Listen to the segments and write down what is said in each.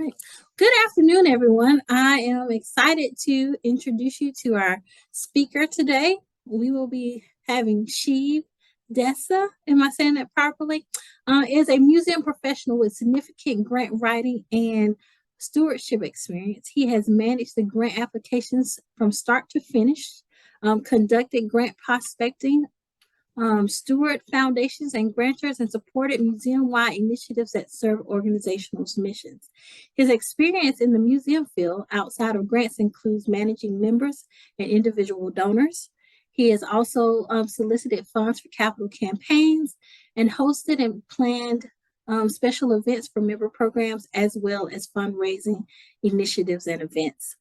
right. Good afternoon, everyone. I am excited to introduce you to our speaker today. We will be having Shiv Desai, am I saying that properly? Is a museum professional with significant grant writing and stewardship experience. He has managed the grant applications from start to finish, conducted grant prospecting, steward foundations and grantors, and supported museum-wide initiatives that serve organizational missions. His experience in the museum field outside of grants includes managing members and individual donors. He has also solicited funds for capital campaigns and hosted and planned special events for member programs, as well as fundraising initiatives and events.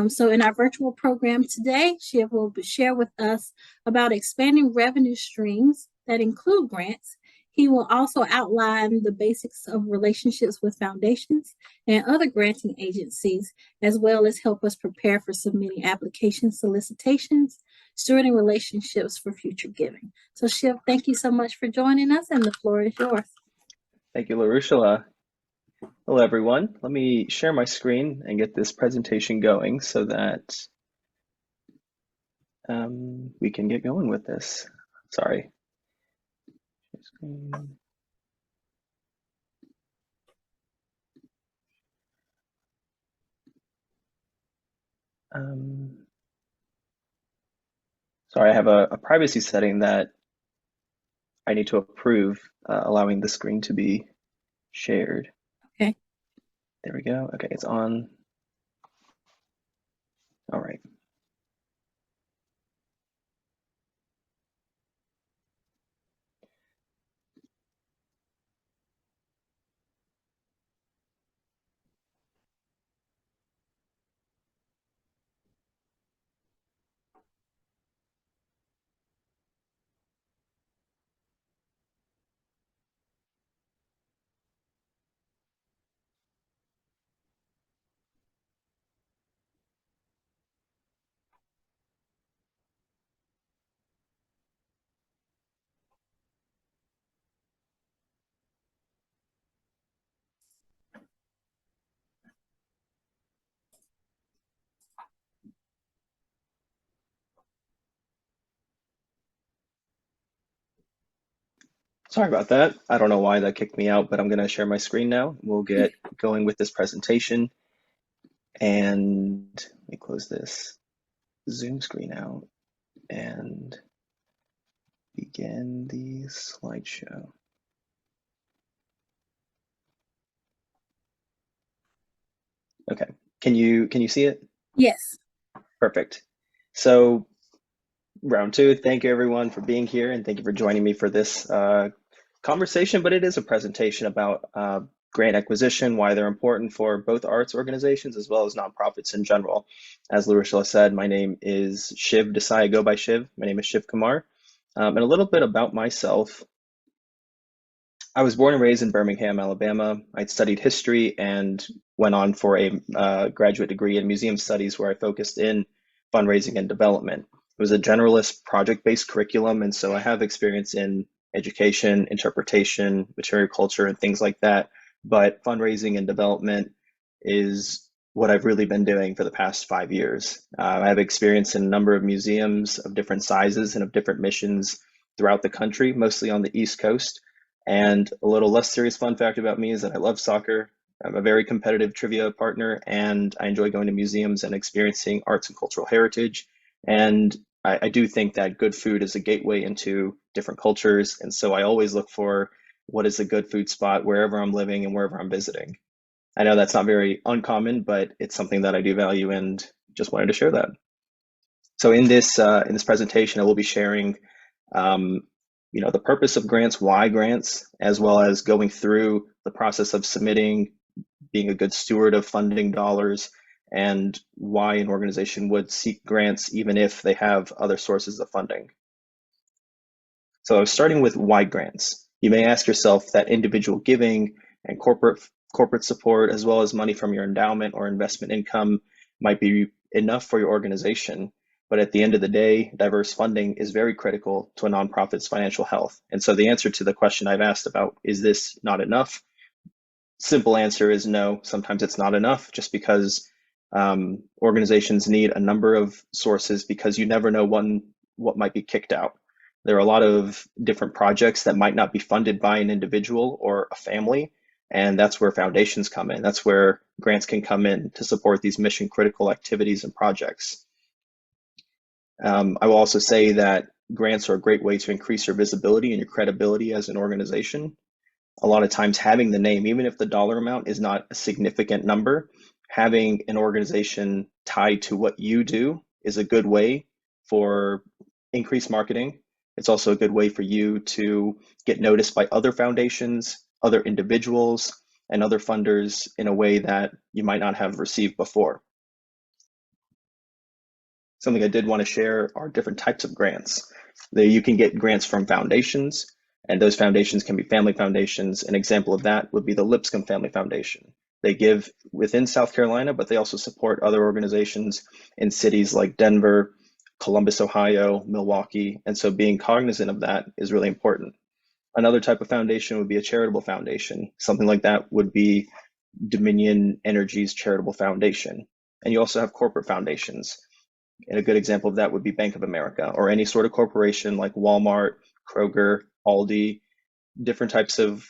So in our virtual program today, Shiv will share with us about expanding revenue streams that include grants. He will also outline the basics of relationships with foundations and other granting agencies, as well as help us prepare for submitting application solicitations, stewarding relationships for future giving. So Shiv, thank you so much for joining us, and the floor is yours. Thank you, LaRushela. Hello, everyone. Let me share my screen and get this presentation going so that we can get going with this. Sorry. Sorry, I have a privacy setting that I need to approve, allowing the screen to be shared. Okay. There we go. Okay, it's on. All right. Sorry about that. I don't know why that kicked me out, but I'm going to share my screen now. We'll get going with this presentation. And let me close this Zoom screen out and begin the slideshow. Okay, can you see it? Yes. Perfect. So round two, thank you everyone for being here, and thank you for joining me for this conversation, but it is a presentation about grant acquisition, why they're important for both arts organizations as well as nonprofits in general. As LaRushela said, my name is Shiv Desai. I go by Shiv. My name is Shivkumar. And a little bit about myself. I was born and raised in Birmingham, Alabama. I studied history and went on for a graduate degree in museum studies where I focused in fundraising and development. It was a generalist project-based curriculum, and so I have experience in education, interpretation, material culture, and things like that. But fundraising and development is what I've really been doing for the past 5 years. I have experience in a number of museums of different sizes and of different missions throughout the country, mostly on the East Coast. And a little less serious fun fact about me is that I love soccer. I'm a very competitive trivia partner, and I enjoy going to museums and experiencing arts and cultural heritage. And I do think that good food is a gateway into different cultures. And so I always look for what is a good food spot wherever I'm living and wherever I'm visiting. I know that's not very uncommon, but it's something that I do value and just wanted to share that. So in this presentation, I will be sharing the purpose of grants, why grants, as well as going through the process of submitting, being a good steward of funding dollars, and why an organization would seek grants even if they have other sources of funding. So starting with why grants, you may ask yourself that individual giving and corporate support, as well as money from your endowment or investment income, might be enough for your organization. But at the end of the day, diverse funding is very critical to a nonprofit's financial health. And so the answer to the question I've asked about, is this not enough? simple answer is no. Sometimes it's not enough just because organizations need a number of sources because you never know what might be kicked out. There are a lot of different projects that might not be funded by an individual or a family, and that's where foundations come in. That's where grants can come in to support these mission critical activities and projects. I will also say that grants are a great way to increase your visibility and your credibility as an organization. A lot of times having the name, even if the dollar amount is not a significant number, having an organization tied to what you do is a good way for increased marketing. It's also a good way for you to get noticed by other foundations, other individuals, and other funders in a way that you might not have received before. Something I did want to share are different types of grants. You can get grants from foundations, and those foundations can be family foundations. An example of that would be the Lipscomb Family Foundation. They give within South Carolina, but they also support other organizations in cities like Denver, Columbus, Ohio, Milwaukee. And so being cognizant of that is really important. Another type of foundation would be a charitable foundation. Something like that would be Dominion Energy's charitable foundation. And you also have corporate foundations. And a good example of that would be Bank of America or any sort of corporation like Walmart, Kroger, Aldi, different types of,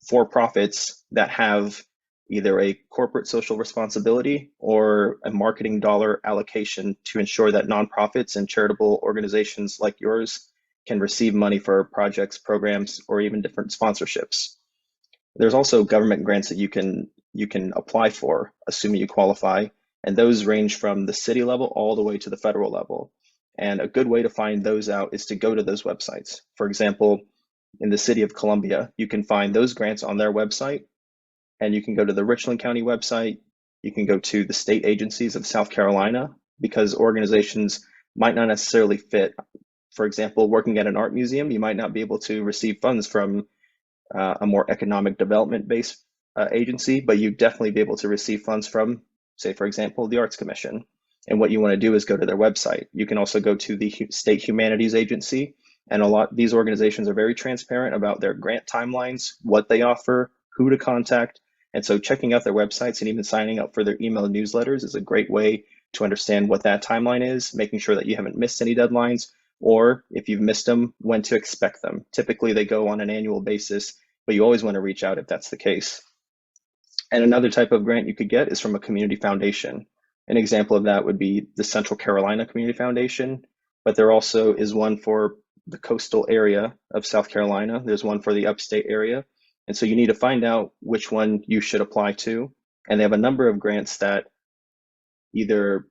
for-profits that have either a corporate social responsibility or a marketing dollar allocation to ensure that nonprofits and charitable organizations like yours can receive money for projects, programs, or even different sponsorships. There's also government grants that you can apply for, assuming you qualify, and those range from the city level all the way to the federal level. And a good way to find those out is to go to those websites. For example, in the city of Columbia, you can find those grants on their website, and you can go to the Richland County website. You can go to the state agencies of South Carolina because organizations might not necessarily fit. For example, working at an art museum, you might not be able to receive funds from a more economic development based agency, but you definitely be able to receive funds from, say, for example, the Arts Commission. And what you want to do is go to their website. You can also go to the State Humanities Agency, and these organizations are very transparent about their grant timelines, what they offer, who to contact. And so checking out their websites and even signing up for their email newsletters is a great way to understand what that timeline is, making sure that you haven't missed any deadlines, or if you've missed them, when to expect them. Typically, they go on an annual basis, but you always want to reach out if that's the case. And another type of grant you could get is from a community foundation. An example of that would be the Central Carolina Community Foundation, but there also is one for the coastal area of South Carolina. There's one for the upstate area. And so you need to find out which one you should apply to. And they have a number of grants that either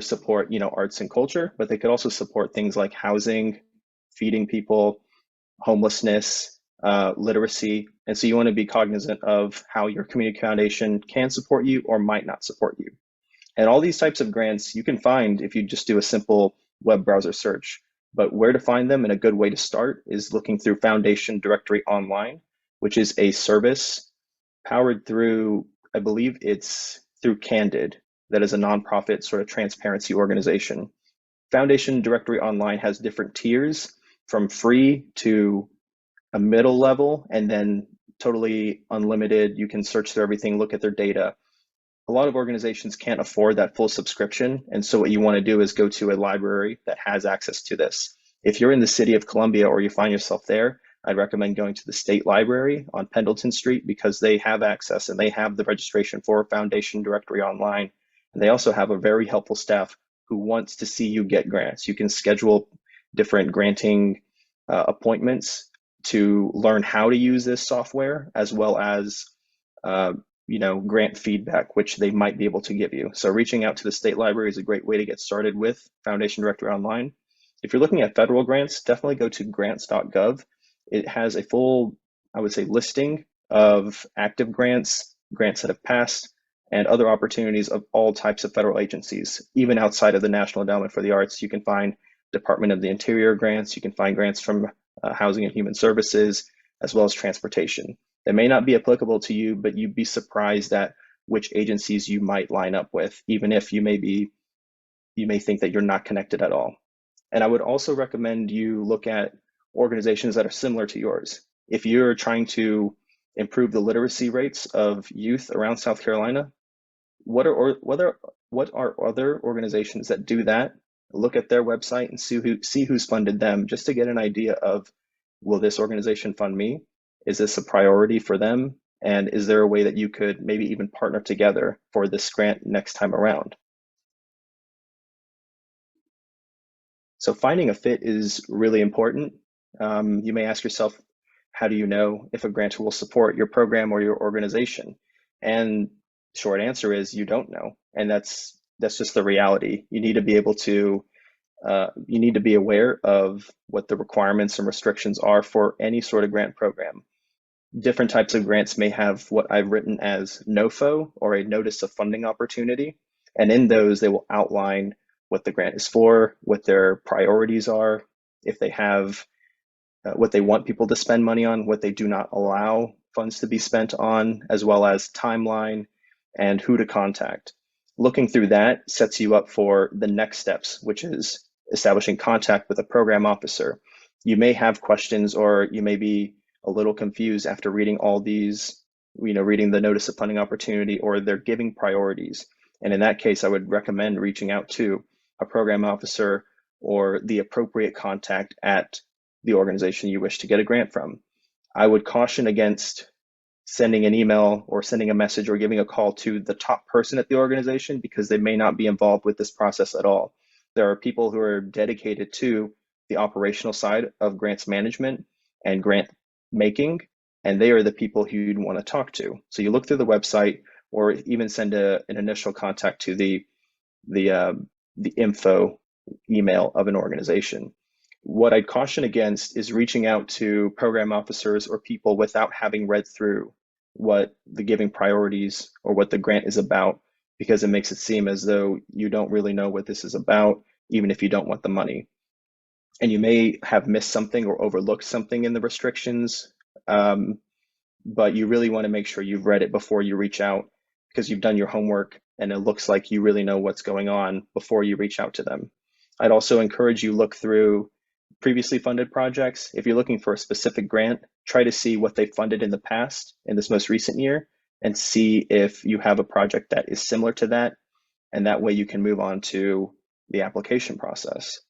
support, arts and culture, but they could also support things like housing, feeding people, homelessness, literacy. And so you want to be cognizant of how your community foundation can support you or might not support you. And all these types of grants you can find if you just do a simple web browser search. But where to find them and a good way to start is looking through Foundation Directory Online, which is a service powered through, I believe it's through Candid, that is a nonprofit sort of transparency organization. Foundation Directory Online has different tiers from free to a middle level, and then totally unlimited. You can search through everything, look at their data. A lot of organizations can't afford that full subscription. And so what you want to do is go to a library that has access to this. If you're in the city of Columbia or you find yourself there, I'd recommend going to the state library on Pendleton Street because they have access and they have the registration for Foundation Directory Online. And they also have a very helpful staff who wants to see you get grants. You can schedule different granting appointments to learn how to use this software, as well as grant feedback, which they might be able to give you. So reaching out to the state library is a great way to get started with Foundation Directory Online. If you're looking at federal grants, definitely go to grants.gov. It has a full, I would say, listing of active grants, grants that have passed, and other opportunities of all types of federal agencies. Even outside of the National Endowment for the Arts, you can find Department of the Interior grants, you can find grants from Housing and Human Services, as well as transportation. That may not be applicable to you, but you'd be surprised at which agencies you might line up with, even if you may think that you're not connected at all. And I would also recommend you look at organizations that are similar to yours. If you're trying to improve the literacy rates of youth around South Carolina, what are other organizations that do that? Look at their website and see who's funded them, just to get an idea of, will this organization fund me? Is this a priority for them? And is there a way that you could maybe even partner together for this grant next time around? So finding a fit is really important. You may ask yourself, how do you know if a grantor will support your program or your organization? And short answer is you don't know. And that's just the reality. You need to be able to you need to be aware of what the requirements and restrictions are for any sort of grant program. Different types of grants may have what I've written as NOFO, or a notice of funding opportunity. And in those, they will outline what the grant is for, what their priorities are, if they have what they want people to spend money on, what they do not allow funds to be spent on, as well as timeline and who to contact. Looking through that sets you up for the next steps, which is establishing contact with a program officer. You may have questions, or you may be a little confused after reading all these, reading the notice of funding opportunity or their giving priorities. And in that case, I would recommend reaching out to a program officer or the appropriate contact at the organization you wish to get a grant from. I would caution against sending an email or sending a message or giving a call to the top person at the organization, because they may not be involved with this process at all. There are people who are dedicated to the operational side of grants management and grant making, and they are the people who you'd want to talk to. So you look through the website, or even send an initial contact to the info email of an organization. What I'd caution against is reaching out to program officers or people without having read through what the giving priorities or what the grant is about, because it makes it seem as though you don't really know what this is about, even if you don't want the money. And you may have missed something or overlooked something in the restrictions, but you really want to make sure you've read it before you reach out, because you've done your homework and it looks like you really know what's going on before you reach out to them. I'd also encourage you look through previously funded projects. If you're looking for a specific grant, try to see what they funded in the past, in this most recent year, and see if you have a project that is similar to that. And that way you can move on to the application process.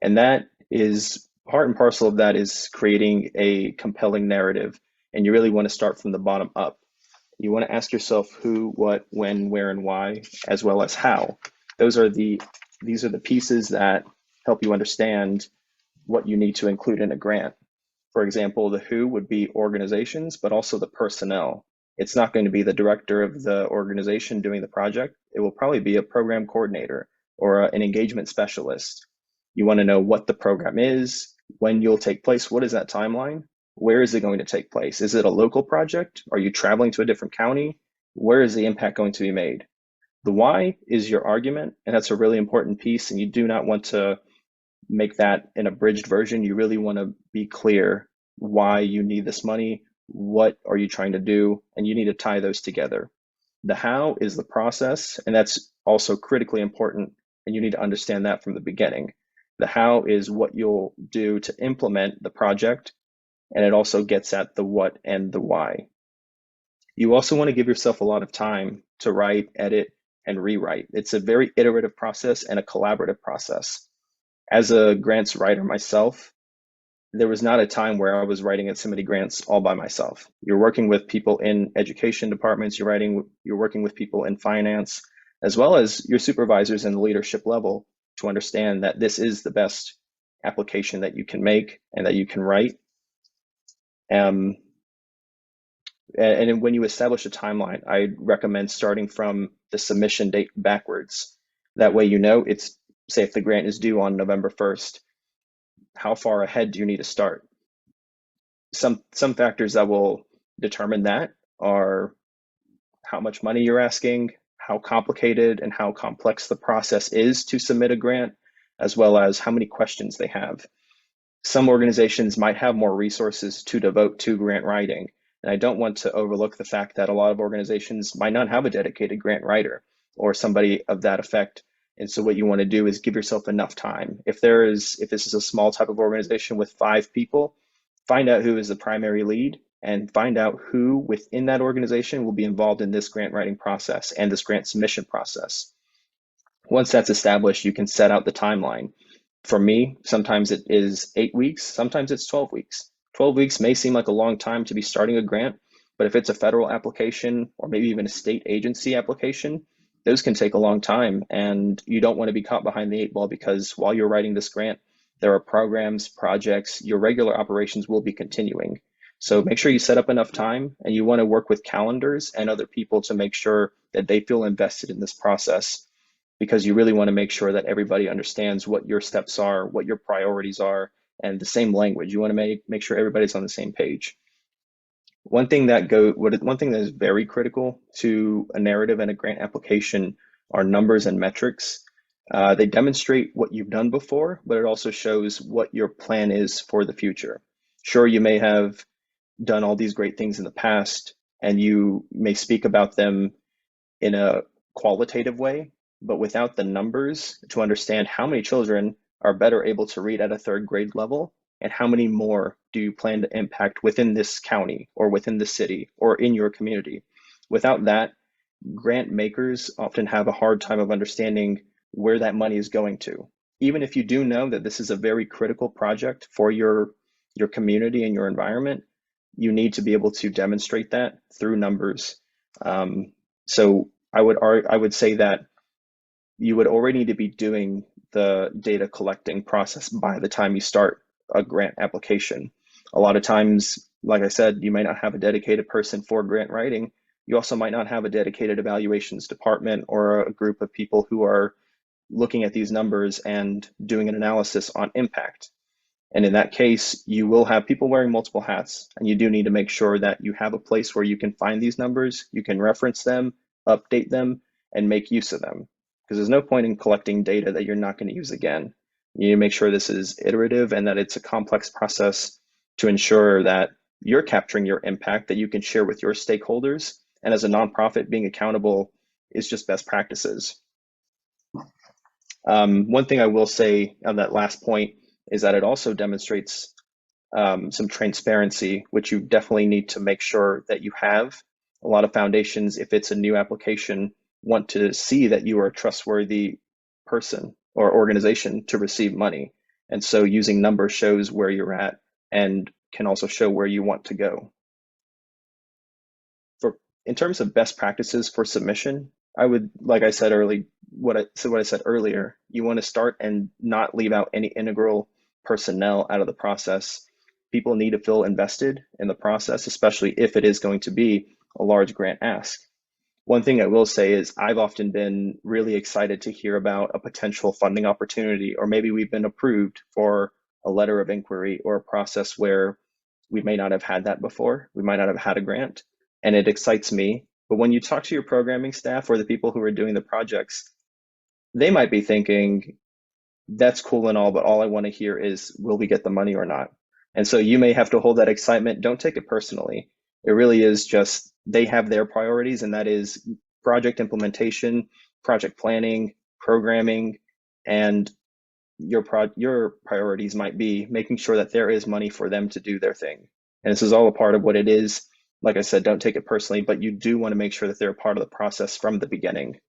And that is part and parcel of that is creating a compelling narrative. And you really want to start from the bottom up. You want to ask yourself who, what, when, where, and why, as well as how. These are the pieces that help you understand what you need to include in a grant. For example, the who would be organizations, but also the personnel. It's not going to be the director of the organization doing the project. It will probably be a program coordinator or an engagement specialist. You want to know what the program is, when you'll take place, what is that timeline, where is it going to take place? Is it a local project? Are you traveling to a different county? Where is the impact going to be made? The why is your argument, and that's a really important piece, and you do not want to make that an abridged version. You really want to be clear why you need this money, what are you trying to do, and you need to tie those together. The how is the process, and that's also critically important, and you need to understand that from the beginning. The how is what you'll do to implement the project, and it also gets at the what and the why. You also want to give yourself a lot of time to write, edit, and rewrite. It's a very iterative process and a collaborative process. As a grants writer myself, there was not a time where I was writing at so many grants all by myself. You're working with people in education departments, you're working with people in finance, as well as your supervisors in the leadership level, to understand that this is the best application that you can make and that you can write. And when you establish a timeline, I recommend starting from the submission date backwards. That way, it's, say if the grant is due on November 1st, how far ahead do you need to start? Some factors that will determine that are how much money you're asking, how complicated and how complex the process is to submit a grant, as well as how many questions they have. Some organizations might have more resources to devote to grant writing, and I don't want to overlook the fact that a lot of organizations might not have a dedicated grant writer or somebody of that effect. And so what you want to do is give yourself enough time. If this is a small type of organization with 5 people, find out who is the primary lead, and find out who within that organization will be involved in this grant writing process and this grant submission process. Once that's established, you can set out the timeline. For me, sometimes it is 8 weeks, sometimes it's 12 weeks. 12 weeks may seem like a long time to be starting a grant, but if it's a federal application or maybe even a state agency application, those can take a long time, and you don't want to be caught behind the 8 ball, because while you're writing this grant, there are programs, projects, your regular operations will be continuing. So make sure you set up enough time, and you want to work with calendars and other people to make sure that they feel invested in this process, because you really want to make sure that everybody understands what your steps are, what your priorities are, and the same language. You want to make sure everybody's on the same page. One thing that is very critical to a narrative and a grant application are numbers and metrics. They demonstrate what you've done before, but it also shows what your plan is for the future. Sure, you may have done all these great things in the past, and you may speak about them in a qualitative way, but without the numbers to understand how many children are better able to read at a third grade level, and how many more do you plan to impact within this county or within the city or in your community. Without that, grant makers often have a hard time of understanding where that money is going to. Even if you do know that this is a very critical project for your community and your environment, you need to be able to demonstrate that through numbers. So I would say that you would already need to be doing the data collecting process by the time you start a grant application. A lot of times, like I said, you might not have a dedicated person for grant writing. You also might not have a dedicated evaluations department or a group of people who are looking at these numbers and doing an analysis on impact. And in that case, you will have people wearing multiple hats, and you do need to make sure that you have a place where you can find these numbers, you can reference them, update them, and make use of them. Because there's no point in collecting data that you're not going to use again. You need to make sure this is iterative and that it's a complex process to ensure that you're capturing your impact that you can share with your stakeholders. And as a nonprofit, being accountable is just best practices. One thing I will say on that last point is that it also demonstrates some transparency, which you definitely need to make sure that you have. A lot of foundations, if it's a new application, want to see that you are a trustworthy person or organization to receive money. And so using numbers shows where you're at and can also show where you want to go. In terms of best practices for submission, I would, like I said earlier, what I said earlier, you want to start and not leave out any integral personnel out of the process. People need to feel invested in the process, especially if it is going to be a large grant ask. One thing I will say is I've often been really excited to hear about a potential funding opportunity, or maybe we've been approved for a letter of inquiry or a process where we may not have had that before. We might not have had a grant, and it excites me. But when you talk to your programming staff or the people who are doing the projects, they might be thinking, that's cool and all, but all I want to hear is, will we get the money or not? And so you may have to hold that excitement. Don't take it personally. It really is just they have their priorities, and that is project implementation, project planning, programming, and your priorities might be making sure that there is money for them to do their thing. And this is all a part of what it is. Like I said, don't take it personally, but you do want to make sure that they're a part of the process from the beginning.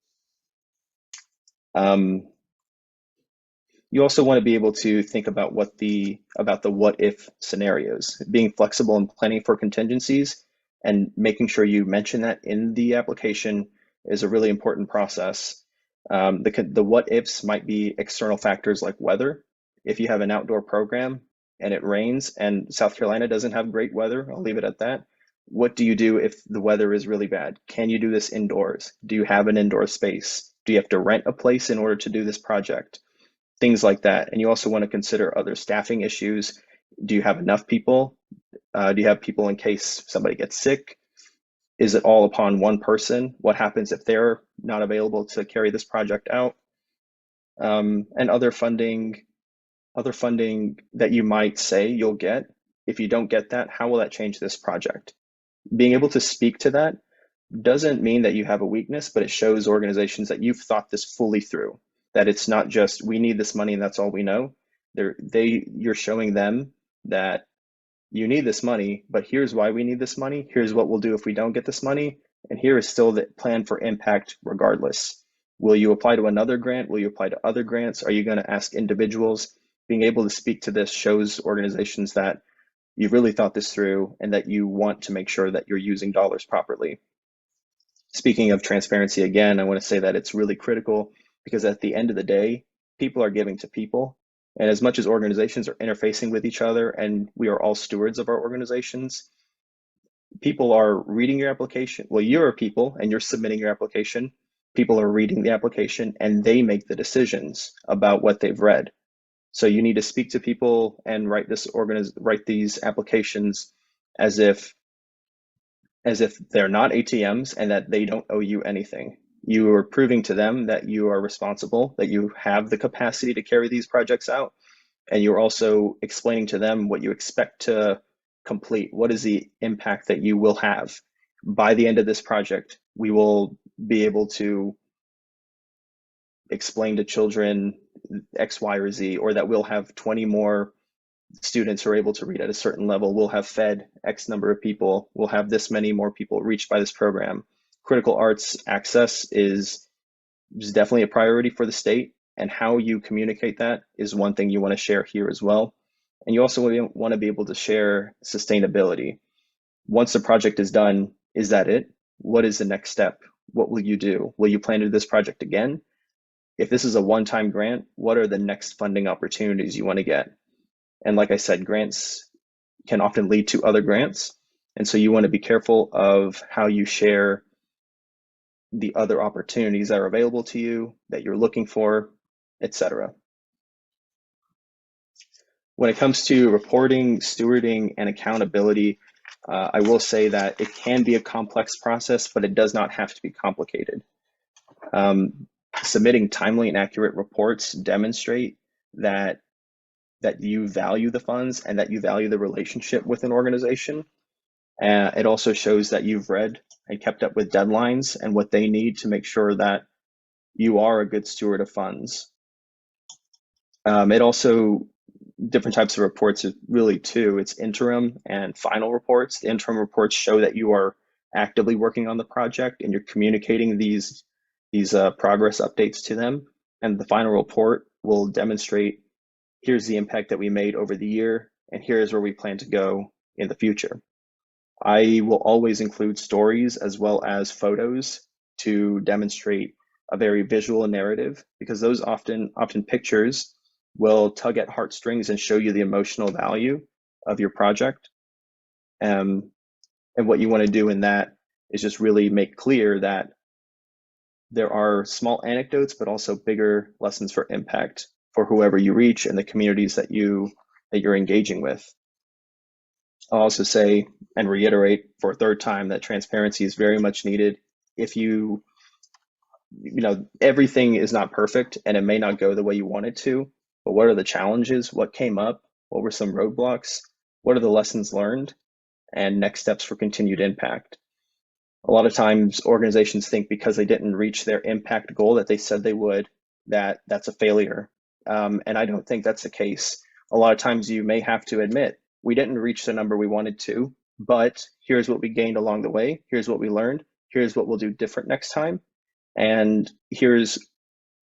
You also want to be able to think about the what if scenarios, being flexible and planning for contingencies, and making sure you mention that in the application is a really important process. The what ifs might be external factors like weather. If you have an outdoor program and it rains, and South Carolina doesn't have great weather, I'll leave it at that. What do you do if the weather is really bad? Can you do this indoors? Do you have an indoor space? Do you have to rent a place in order to do this project? Things like that. And you also want to consider other staffing issues. Do you have enough people? Do you have people in case somebody gets sick? Is it all upon one person? What happens if they're not available to carry this project out? And other funding that you might say you'll get. If you don't get that, how will that change this project? Being able to speak to that doesn't mean that you have a weakness, but it shows organizations that you've thought this fully through, that it's not just, we need this money and that's all we know. You're showing them that you need this money, but here's why we need this money. Here's what we'll do if we don't get this money. And here is still the plan for impact regardless. Will you apply to another grant? Will you apply to other grants? Are you going to ask individuals? Being able to speak to this shows organizations that you've really thought this through and that you want to make sure that you're using dollars properly. Speaking of transparency, again, I want to say that it's really critical because at the end of the day, people are giving to people. And as much as organizations are interfacing with each other and we are all stewards of our organizations, people are reading your application. Well, you're people and you're submitting your application. People are reading the application and they make the decisions about what they've read. So you need to speak to people and write these applications as if they're not ATMs and that they don't owe you anything. You are proving to them that you are responsible, that you have the capacity to carry these projects out, and you're also explaining to them what you expect to complete. What is the impact that you will have? By the end of this project, we will be able to explain to children X, Y, or Z, or that we'll have 20 more students who are able to read at a certain level. We'll have fed X number of people. We'll have this many more people reached by this program. Critical arts access is definitely a priority for the state, and how you communicate that is one thing you want to share here as well. And you also want to be able to share sustainability. Once the project is done, is that it? What is the next step? What will you do? Will you plan to do this project again? If this is a one-time grant, what are the next funding opportunities you want to get? And like I said, grants can often lead to other grants. And so you want to be careful of how you share the other opportunities that are available to you, that you're looking for, etc. When it comes to reporting, stewarding, and accountability, I will say that it can be a complex process, but it does not have to be complicated. Submitting timely and accurate reports demonstrate that you value the funds and that you value the relationship with an organization. It also shows that you've read and kept up with deadlines and what they need to make sure that you are a good steward of funds. It also, different types of reports is really two. It's interim and final reports. The interim reports show that you are actively working on the project and you're communicating these progress updates to them. And the final report will demonstrate, here's the impact that we made over the year, and here's where we plan to go in the future. I will always include stories as well as photos to demonstrate a very visual narrative, because those often pictures will tug at heartstrings and show you the emotional value of your project. And what you want to do in that is just really make clear that there are small anecdotes, but also bigger lessons for impact for whoever you reach and the communities that you're engaging with. I'll also say and reiterate for a third time that transparency is very much needed. If you know, everything is not perfect and it may not go the way you want it to, but what are the challenges? What came up? What were some roadblocks? What are the lessons learned and next steps for continued impact? A lot of times organizations think because they didn't reach their impact goal that they said they would, that's a failure. And I don't think that's the case. A lot of times you may have to admit, we didn't reach the number we wanted to, but here's what we gained along the way. Here's what we learned. Here's what we'll do different next time. And here's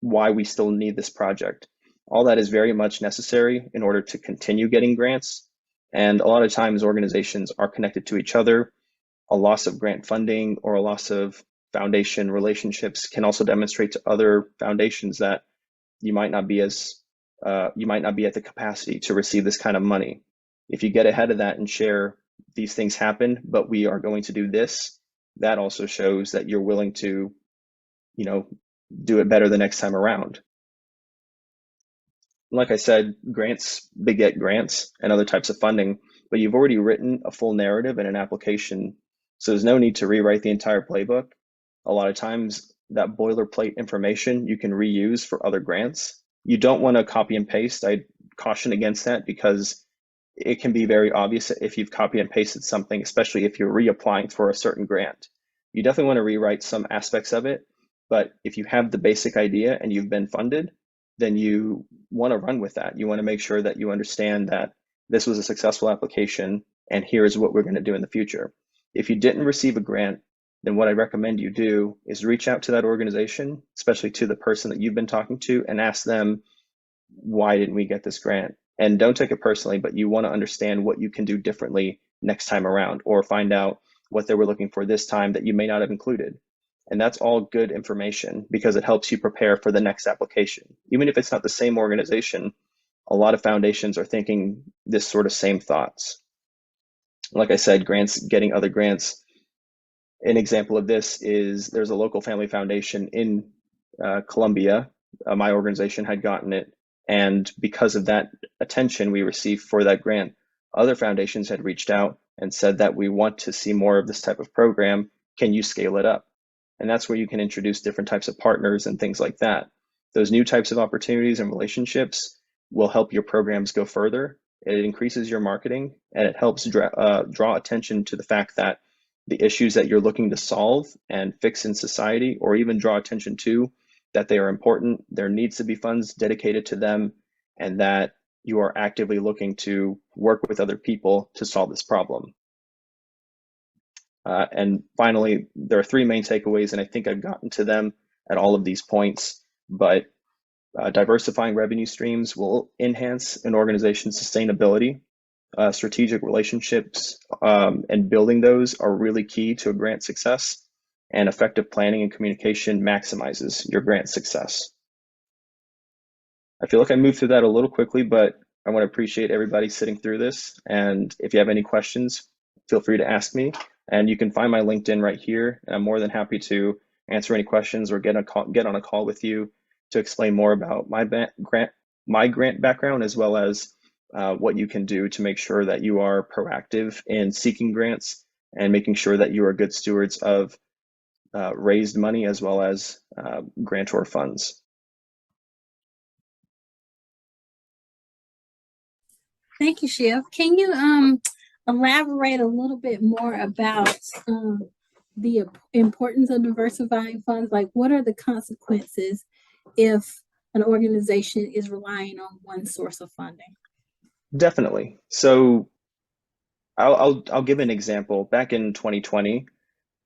why we still need this project. All that is very much necessary in order to continue getting grants. And a lot of times organizations are connected to each other. A loss of grant funding or a loss of foundation relationships can also demonstrate to other foundations that you might not be at the capacity to receive this kind of money. If you get ahead of that and share, these things happen, but we are going to do this, that also shows that you're willing to, do it better the next time around. Like I said, grants beget grants and other types of funding, but you've already written a full narrative and an application, so there's no need to rewrite the entire playbook. A lot of times that boilerplate information you can reuse for other grants. You don't want to copy and paste. I caution against that because it can be very obvious if you've copy and pasted something, especially if you're reapplying for a certain grant. You definitely want to rewrite some aspects of it, but if you have the basic idea and you've been funded, then you want to run with that. You want to make sure that you understand that this was a successful application, and here's what we're going to do in the future. If you didn't receive a grant, then what I recommend you do is reach out to that organization, especially to the person that you've been talking to, and ask them, why didn't we get this grant? And don't take it personally, but you want to understand what you can do differently next time around, or find out what they were looking for this time that you may not have included. And that's all good information because it helps you prepare for the next application. Even if it's not the same organization, a lot of foundations are thinking this sort of same thoughts. Like I said, grants, getting other grants. An example of this is there's a local family foundation in Colombia. My organization had gotten it. And because of that attention we received for that grant, other foundations had reached out and said that we want to see more of this type of program. Can you scale it up? And that's where you can introduce different types of partners and things like that. Those new types of opportunities and relationships will help your programs go further. It increases your marketing, and it helps draw attention to the fact that the issues that you're looking to solve and fix in society, or even draw attention to, that they are important. There needs to be funds dedicated to them, and that you are actively looking to work with other people to solve this problem. And finally, there are three main takeaways, and I think I've gotten to them at all of these points, but diversifying revenue streams will enhance an organization's sustainability. Strategic relationships and building those are really key to a grant success, and effective planning and communication maximizes your grant success. I feel like I moved through that a little quickly, but I want to appreciate everybody sitting through this. And if you have any questions, feel free to ask me. And you can find my LinkedIn right here. And I'm more than happy to answer any questions or get on a call with you to explain more about my grant background, as well as what you can do to make sure that you are proactive in seeking grants and making sure that you are good stewards of raised money as well as grantor funds. Thank you, Shiv. Can you elaborate a little bit more about the importance of diversifying funds? Like, what are the consequences if an organization is relying on one source of funding? Definitely. So I'll give an example. Back in 2020,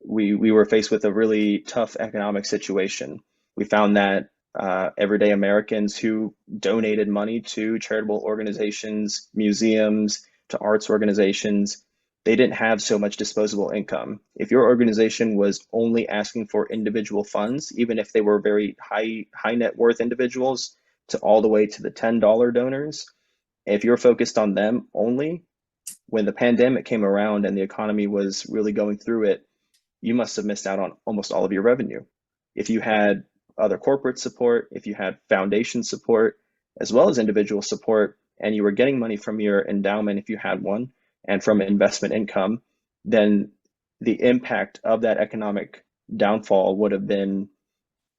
we were faced with a really tough economic situation. We found that everyday Americans who donated money to charitable organizations, museums, to arts organizations, they didn't have so much disposable income. If your organization was only asking for individual funds, even if they were very high net worth individuals, to all the way to the $10 donors, if you're focused on them only, when the pandemic came around and the economy was really going through it, you must have missed out on almost all of your revenue. If you had other corporate support, if you had foundation support, as well as individual support, and you were getting money from your endowment if you had one, and from investment income, then the impact of that economic downfall would have been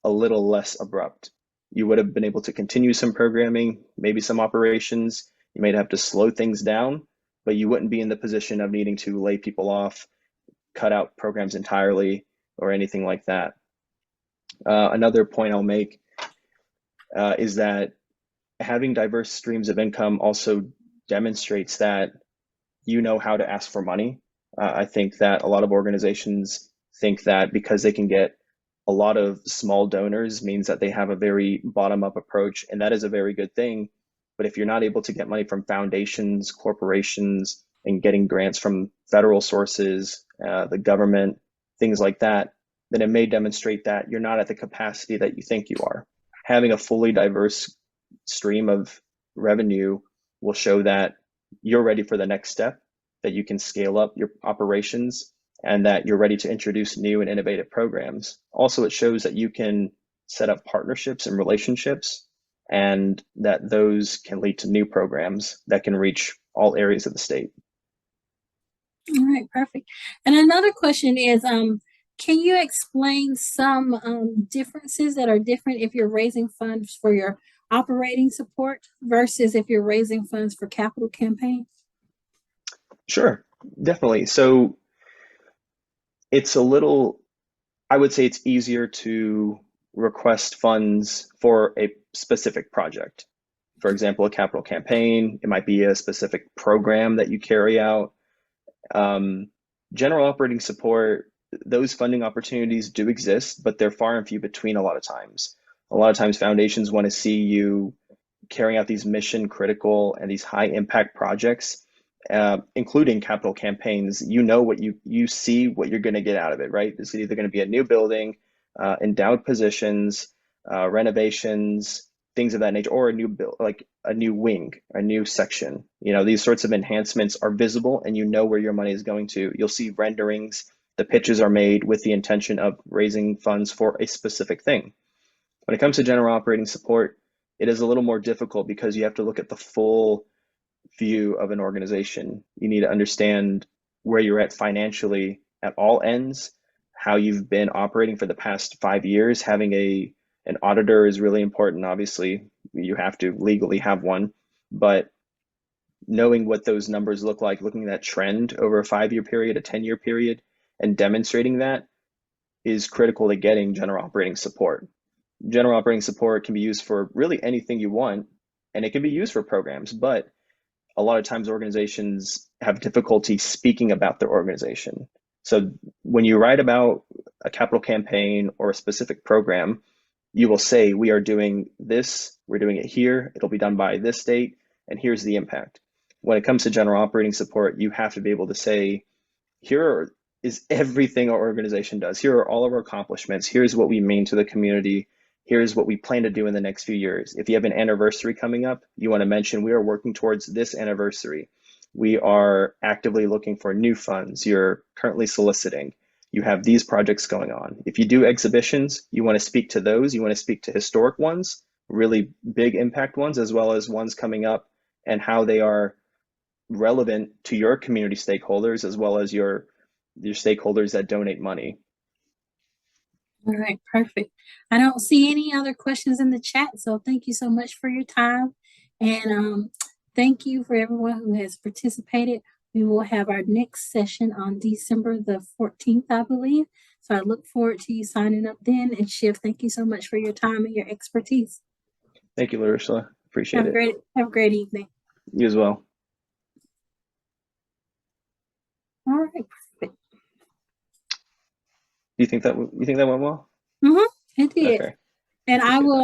a little less abrupt. You would have been able to continue some programming, maybe some operations. You may have to slow things down, but you wouldn't be in the position of needing to lay people off, cut out programs entirely, or anything like that. Another point I'll make is that having diverse streams of income also demonstrates that you know how to ask for money. I think that a lot of organizations think that because they can get a lot of small donors means that they have a very bottom-up approach, and that is a very good thing. But if you're not able to get money from foundations, corporations, and getting grants from federal sources, the government, things like that, then it may demonstrate that you're not at the capacity that you think you are. Having a fully diverse stream of revenue will show that you're ready for the next step, that you can scale up your operations, and that you're ready to introduce new and innovative programs. Also, it shows that you can set up partnerships and relationships, and that those can lead to new programs that can reach all areas of the state. All right, perfect. And another question is, can you explain some differences that are different if you're raising funds for your operating support versus if you're raising funds for capital campaigns? Sure, definitely. So it's a little, I would say it's easier to request funds for a specific project. For example, a capital campaign, it might be a specific program that you carry out. Um, General operating support, those funding opportunities do exist, but they're far and few between a lot of times. A lot of times foundations want to see you carrying out these mission critical and these high impact projects, including capital campaigns. You know what you see what you're going to get out of it, right? It's either going to be a new building, endowed positions, renovations, things of that nature, or a new build, like a new wing, a new section. You know, these sorts of enhancements are visible, and you know where your money is going to. You'll see renderings. The pitches are made with the intention of raising funds for a specific thing. When it comes to general operating support, it is a little more difficult because you have to look at the full view of an organization. You need to understand where you're at financially at all ends, how you've been operating for the past 5 years. Having an auditor is really important. Obviously, you have to legally have one, but knowing what those numbers look like, looking at that trend over a 5 year period, a 10-year period, and demonstrating that is critical to getting general operating support. General operating support can be used for really anything you want, and it can be used for programs, but a lot of times organizations have difficulty speaking about their organization. So when you write about a capital campaign or a specific program, you will say, we are doing this, we're doing it here, it'll be done by this date, and here's the impact. When it comes to general operating support, you have to be able to say, here is everything our organization does. Here are all of our accomplishments. Here's what we mean to the community. Here's what we plan to do in the next few years. If you have an anniversary coming up, you want to mention we are working towards this anniversary. We are actively looking for new funds. You're currently soliciting. You have these projects going on. If you do exhibitions, you want to speak to those. You want to speak to historic ones, really big impact ones, as well as ones coming up and how they are relevant to your community stakeholders as well as your stakeholders that donate money. All right, perfect. I don't see any other questions in the chat, so thank you so much for your time. And thank you for everyone who has participated. We will have our next session on December the 14th, I believe. So I look forward to you signing up then. And Shiv, thank you so much for your time and your expertise. Thank you, Larissa. Appreciate it. Have a great evening. You as well. All right, perfect. You think that went well? It did. Okay. And I will